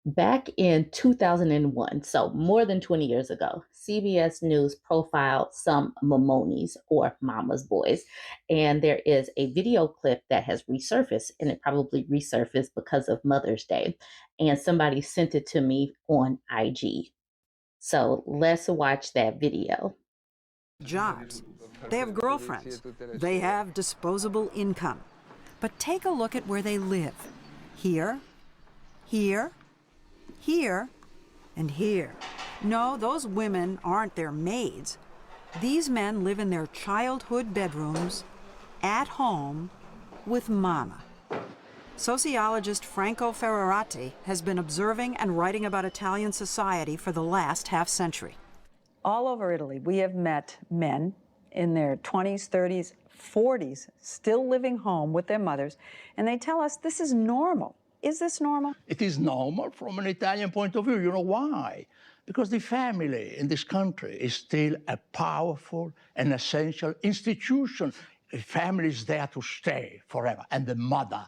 Back in 2001, so more than 20 years ago, CBS News profiled some Mammonis or Mama's Boys. And there is a video clip that has resurfaced, and it probably resurfaced because of Mother's Day. And somebody sent it to me on IG. So let's watch that video. Jobs. They have girlfriends. They have disposable income. But take a look at where they live. Here, here, here, and here. No, those women aren't their maids. These men live in their childhood bedrooms, at home, with Mama. Sociologist Franco Ferrarati has been observing and writing about Italian society for the last half-century. All over Italy, we have met men in their 20s, 30s, 40s, still living home with their mothers, and they tell us this is normal. Is this normal? It is normal from an Italian point of view. You know why? Because the family in this country is still a powerful and essential institution. The family is there to stay forever. And the mother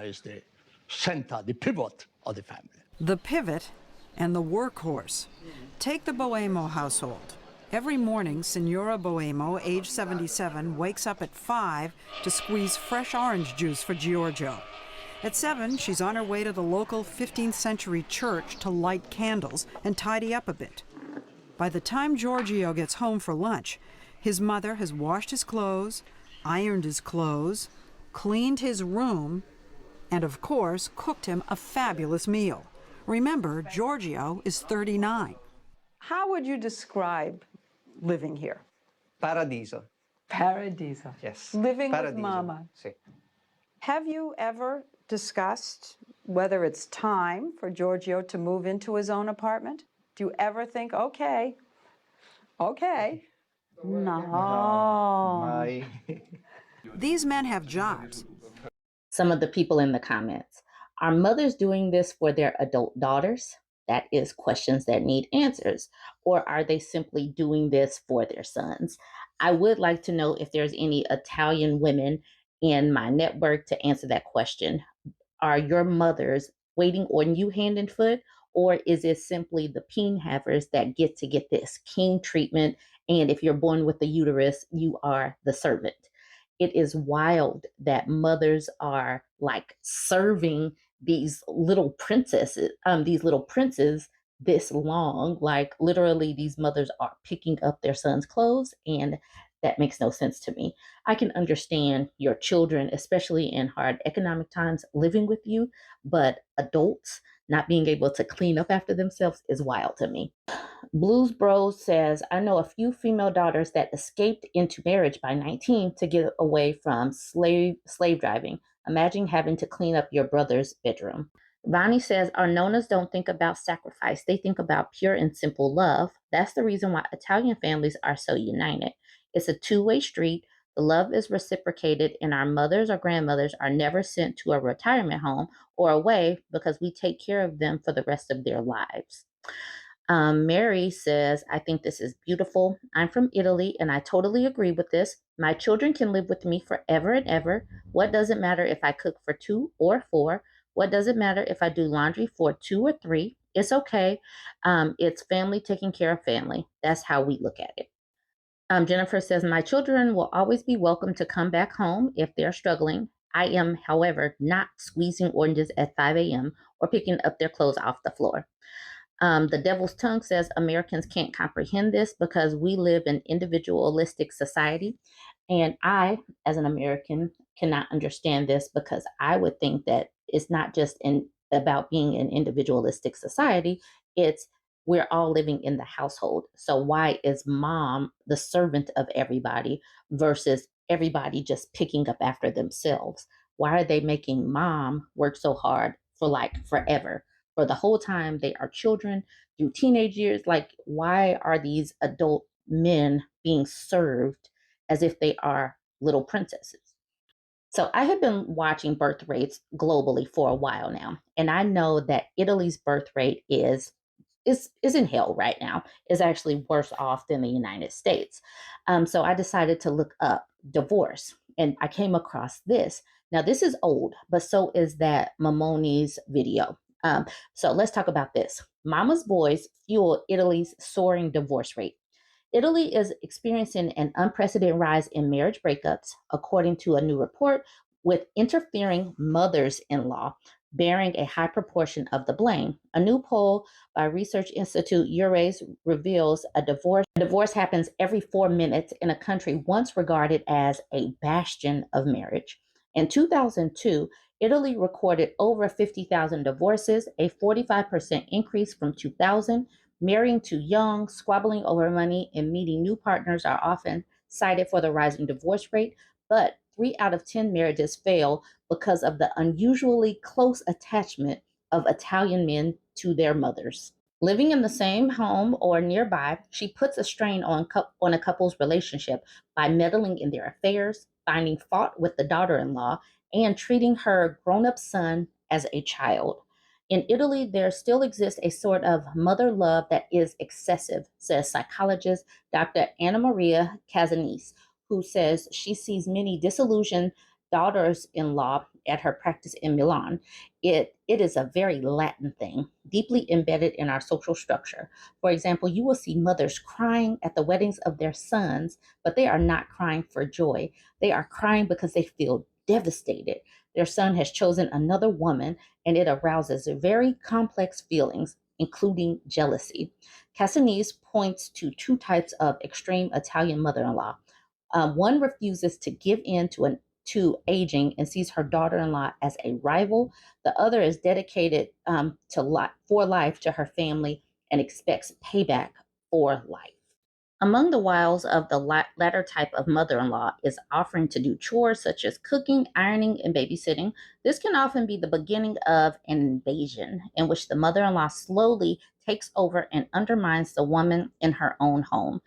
is the center, the pivot of the family. The pivot and the workhorse. Take the Boemo household. Every morning, Signora Boemo, age 77, wakes up at 5 to squeeze fresh orange juice for Giorgio. At 7, she's on her way to the local 15th century church to light candles and tidy up a bit. By the time Giorgio gets home for lunch, his mother has washed his clothes, ironed his clothes, cleaned his room, and of course, cooked him a fabulous meal. Remember, Giorgio is 39. How would you describe living here? Paradiso. Paradiso. Yes. Living with Paradiso. Mama. Sì. Have you ever discussed whether it's time for Giorgio to move into his own apartment? Do you ever think, okay, no. Mai. These men have jobs. Some of the people in the comments. Are mothers doing this for their adult daughters? That is questions that need answers. Or are they simply doing this for their sons? I would like to know if there's any Italian women in my network to answer that question. Are your mothers waiting on you hand and foot? Or is it simply the peen havers that get this king treatment? And if you're born with the uterus, you are the servant. It is wild that mothers are like serving these little princesses, these little princes this long. Like literally, these mothers are picking up their sons' clothes, and that makes no sense to me. I can understand your children, especially in hard economic times, living with you, but adults not being able to clean up after themselves is wild to me. Blues Bros says, I know a few female daughters that escaped into marriage by 19 to get away from slave driving. Imagine having to clean up your brother's bedroom. Vonnie says, our nonas don't think about sacrifice. They think about pure and simple love. That's the reason why Italian families are so united. It's a two-way street. The love is reciprocated, and our mothers or grandmothers are never sent to a retirement home or away because we take care of them for the rest of their lives. Mary says, I think this is beautiful. I'm from Italy and I totally agree with this. My children can live with me forever and ever. What does it matter if I cook for 2 or 4? What does it matter if I do laundry for 2 or 3? It's okay. It's family taking care of family. That's how we look at it. Jennifer says, my children will always be welcome to come back home if they're struggling. I am, however, not squeezing oranges at 5 a.m. or picking up their clothes off the floor. The Devil's Tongue says Americans can't comprehend this because we live in individualistic society. And I, as an American, cannot understand this because I would think that it's not just about being an individualistic society. It's we're all living in the household. So why is mom the servant of everybody versus everybody just picking up after themselves? Why are they making mom work so hard for like forever? For the whole time they are children through teenage years. Like, why are these adult men being served as if they are little princesses? So I have been watching birth rates globally for a while now, and I know that Italy's birth rate is in hell right now. Is actually worse off than the United States. So I decided to look up divorce, and I came across this. Now this is old, but so is that Mammonis video. So let's talk about this. Mama's boys fuel Italy's soaring divorce rate. Italy is experiencing an unprecedented rise in marriage breakups, according to a new report, with interfering mothers in law bearing a high proportion of the blame. A new poll by research institute Eures reveals a divorce happens every 4 minutes in a country once regarded as a bastion of marriage. In 2002, Italy recorded over 50,000 divorces, a 45% increase from 2000. Marrying too young, squabbling over money, and meeting new partners are often cited for the rising divorce rate, but 3 out of 10 marriages fail because of the unusually close attachment of Italian men to their mothers. Living in the same home or nearby, she puts a strain on a couple's relationship by meddling in their affairs, finding fault with the daughter in law, and treating her grown up son as a child. In Italy, there still exists a sort of mother love that is excessive, says psychologist Dr. Anna Maria Casanis, who says she sees many disillusioned daughters in law at her practice in Milan. It is a very Latin thing, deeply embedded in our social structure. For example, you will see mothers crying at the weddings of their sons, but they are not crying for joy. They are crying because they feel devastated. Their son has chosen another woman, and it arouses very complex feelings, including jealousy. Casanese points to two types of extreme Italian mother in law. One refuses to give in to aging and sees her daughter-in-law as a rival. The other is dedicated for life to her family and expects payback for life. Among the wiles of the latter type of mother in law is offering to do chores such as cooking, ironing, and babysitting. This can often be the beginning of an invasion in which the mother in law slowly takes over and undermines the woman in her own home.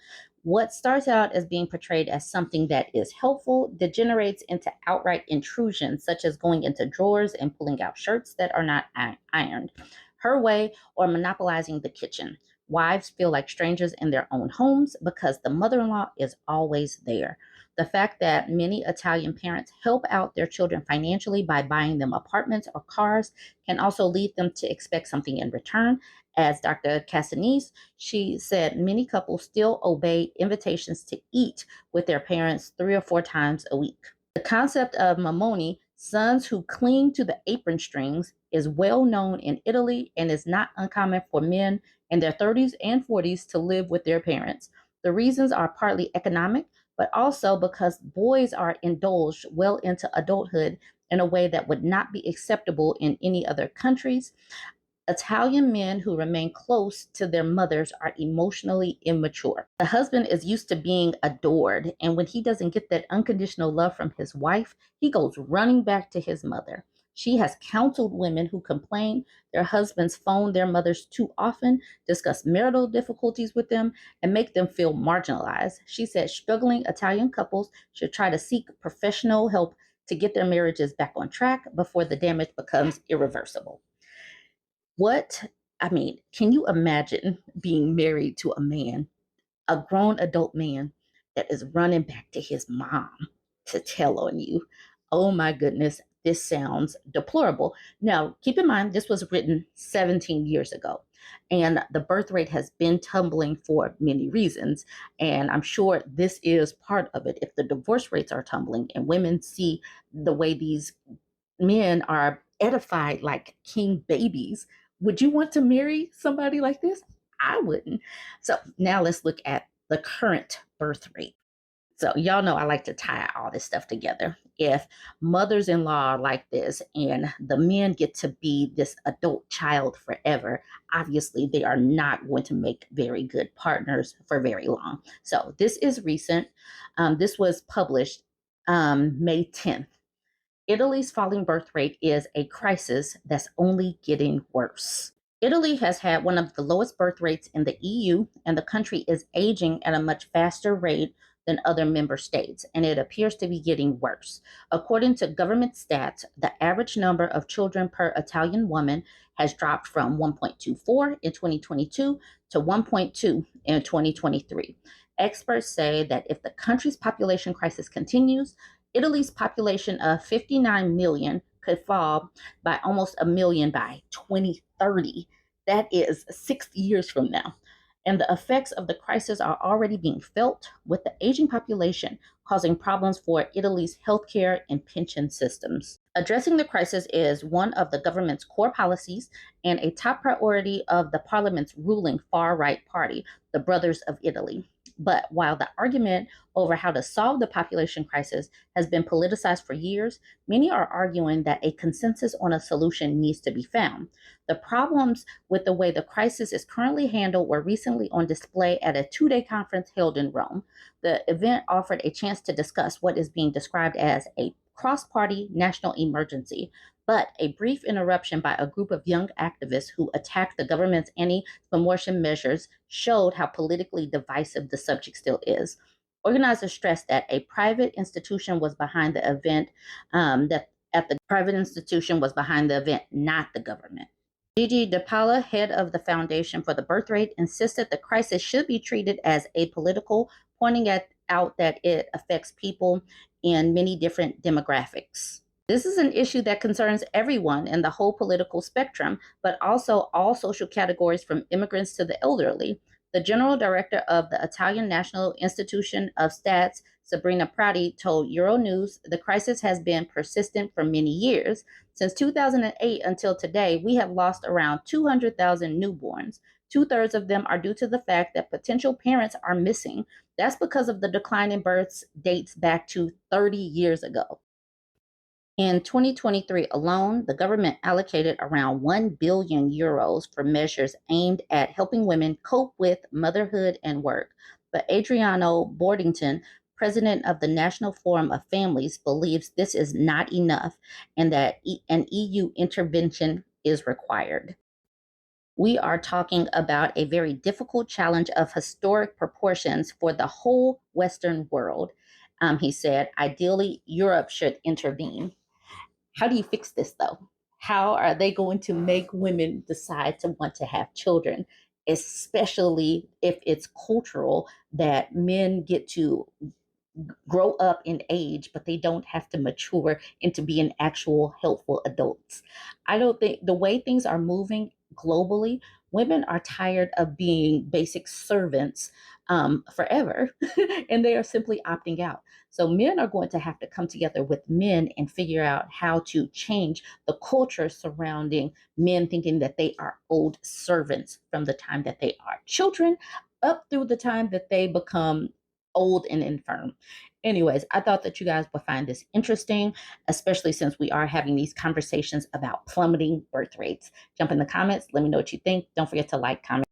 What starts out as being portrayed as something that is helpful degenerates into outright intrusion, such as going into drawers and pulling out shirts that are not ironed her way or monopolizing the kitchen. Wives feel like strangers in their own homes because the mother in law is always there. The fact that many Italian parents help out their children financially by buying them apartments or cars can also lead them to expect something in return. As Dr. Casanese, she said many couples still obey invitations to eat with their parents 3 or 4 times a week. The concept of Mamoni, sons who cling to the apron strings, is well known in Italy and is not uncommon for men in their 30s and 40s to live with their parents. The reasons are partly economic, but also because boys are indulged well into adulthood in a way that would not be acceptable in any other countries. Italian men who remain close to their mothers are emotionally immature. The husband is used to being adored, and when he doesn't get that unconditional love from his wife, he goes running back to his mother. She has counseled women who complain their husbands phone their mothers too often, discuss marital difficulties with them, and make them feel marginalized. She said struggling Italian couples should try to seek professional help to get their marriages back on track before the damage becomes irreversible. What I mean, can you imagine being married to a man, a grown adult man that is running back to his mom to tell on you? Oh my goodness, this sounds deplorable. Now, keep in mind, this was written 17 years ago, and the birth rate has been tumbling for many reasons. And I'm sure this is part of it. If the divorce rates are tumbling and women see the way these men are edified like king babies, would you want to marry somebody like this? I wouldn't. So now let's look at the current birth rate. So y'all know I like to tie all this stuff together. If mothers in law are like this and the men get to be this adult child forever, obviously they are not going to make very good partners for very long. So this is recent. This was published May 10th. Italy's falling birth rate is a crisis that's only getting worse. Italy has had one of the lowest birth rates in the EU, and the country is aging at a much faster rate than other member states, and it appears to be getting worse. According to government stats, the average number of children per Italian woman has dropped from 1.24 in 2022 to 1.2 in 2023. Experts say that if the country's population crisis continues, Italy's population of 59 million could fall by almost a million by 2030. That is 6 years from now. And the effects of the crisis are already being felt, with the aging population causing problems for Italy's healthcare and pension systems. Addressing the crisis is one of the government's core policies and a top priority of the parliament's ruling far right party, the Brothers of Italy. But while the argument over how to solve the population crisis has been politicized for years, many are arguing that a consensus on a solution needs to be found. The problems with the way the crisis is currently handled were recently on display at a 2-day conference held in Rome. The event offered a chance to discuss what is being described as a cross party national emergency, but a brief interruption by a group of young activists who attacked the government's anti abortion measures showed how politically divisive the subject still is. Organizers stressed that a private institution was behind the event, private institution was behind the event, not the government. Gigi DePaula, head of the Foundation for the Birth Rate, insisted the crisis should be treated as apolitical, pointing out that it affects people in many different demographics. This is an issue that concerns everyone in the whole political spectrum, but also all social categories from immigrants to the elderly. The general director of the Italian National Institution of Stats, Sabrina Prati, told Euronews the crisis has been persistent for many years. Since 2008 until today, we have lost around 200,000 newborns. 2/3 of them are due to the fact that potential parents are missing. That's because of the decline in births dates back to 30 years ago. In 2023 alone, the government allocated around 1 billion euros for measures aimed at helping women cope with motherhood and work. But Adriano Bordington, president of the National Forum of Families, believes this is not enough and that an EU intervention is required. We are talking about a very difficult challenge of historic proportions for the whole Western world. He said, ideally, Europe should intervene. How do you fix this though? How are they going to make women decide to want to have children, especially if it's cultural that men get to grow up in age, but they don't have to mature into being actual helpful adults? I don't think the way things are moving globally, women are tired of being basic servants forever, and they are simply opting out. So men are going to have to come together with men and figure out how to change the culture surrounding men thinking that they are old servants from the time that they are children up through the time that they become old and infirm. Anyways, I thought that you guys would find this interesting, especially since we are having these conversations about plummeting birth rates. Jump in the comments. Let me know what you think. Don't forget to like, comment.